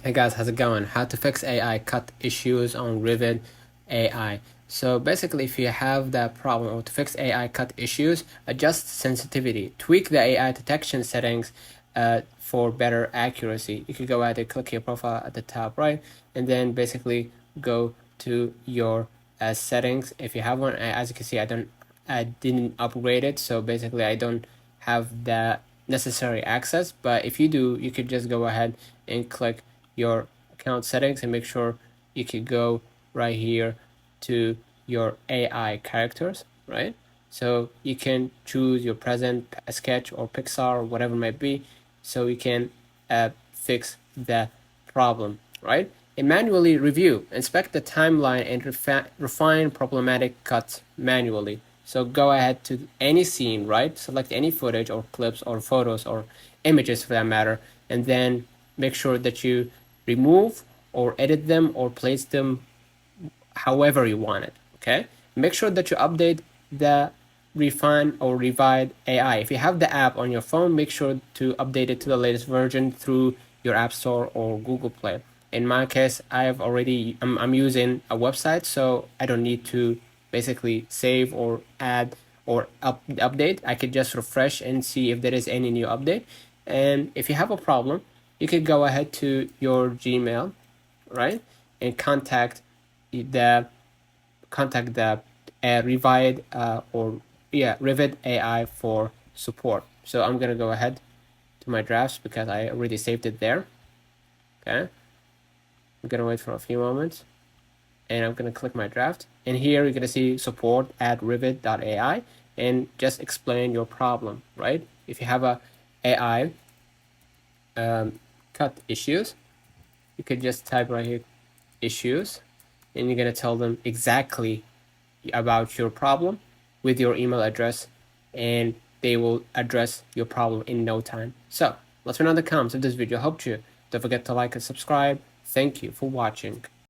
Hey guys, how's it going? How to fix AI cut issues on Revid AI. So basically, if you have that problem or to fix AI cut issues, adjust sensitivity, tweak the AI detection settings for better accuracy. You could go ahead and click your profile at the top right, and then basically go to your settings. If you have one, as you can see, I didn't upgrade it, so basically I don't have the necessary access. But if you do, you could just go ahead and click your account settings and make sure you could go right here to your AI characters, right? So you can choose your present, sketch, or Pixar, or whatever it might be, so you can fix the problem, right? And manually review, inspect the timeline, and refine problematic cuts manually. So go ahead to any scene, right? Select any footage or clips or photos or images for that matter, and then make sure that you remove or edit them or place them however you want it. Okay. Make sure that you update the refine or revive AI. If you have the app on your phone, make sure to update it to the latest version through your App Store or Google Play. In my case, I'm using a website, so I don't need to basically save or add or update. I could just refresh and see if there is any new update. And if you have a problem, you could go ahead to your Gmail, right, and the contact the Revid Revid AI for support. So I'm gonna go ahead to my drafts because I already saved it there. Okay, I'm gonna wait for a few moments, and I'm gonna click my draft. And here you're gonna see support at Revid.ai, and just explain your problem. Right? If you have a AI cut issues, you could just type right here issues, and you're gonna tell them exactly about your problem with your email address, and they will address your problem in no time. So let's know in the comments if this video helped you. Don't forget to like and subscribe. Thank you for watching.